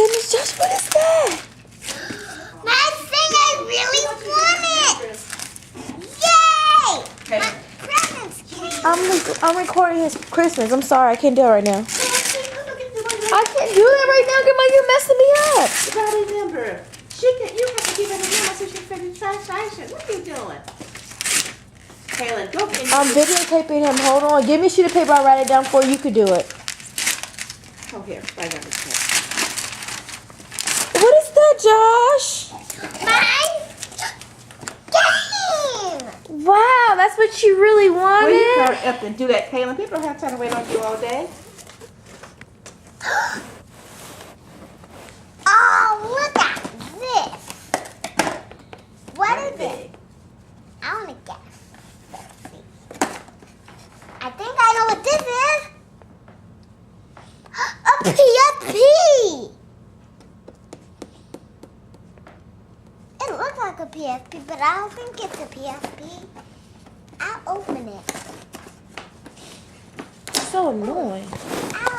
goodness, Josh, what is that? That thing I really wanted! Yay! Okay. My presents came. I'm recording his Christmas. I'm sorry, I can't do it right now. I can't do that right now, Grandma. You're messing me up. You gotta remember, you have to give it a number so she can finish translation. What are you doing? Kaylin, go get I'm videotaping him. Hold on. Give me a sheet of paper. I'll write it down for you. You could do it. Oh, here. I got this pen. What is that, Josh? My game! Wow, that's what you really Will you wanted? hurry up and do that, Kaylin? People don't have time to wait on you all day. Oh, look at this! What is it? I want to guess. Let's see. I think I know what this is. A PSP! It looks like a PSP, but I don't think it's a PSP. I'll open it. So annoying. I'll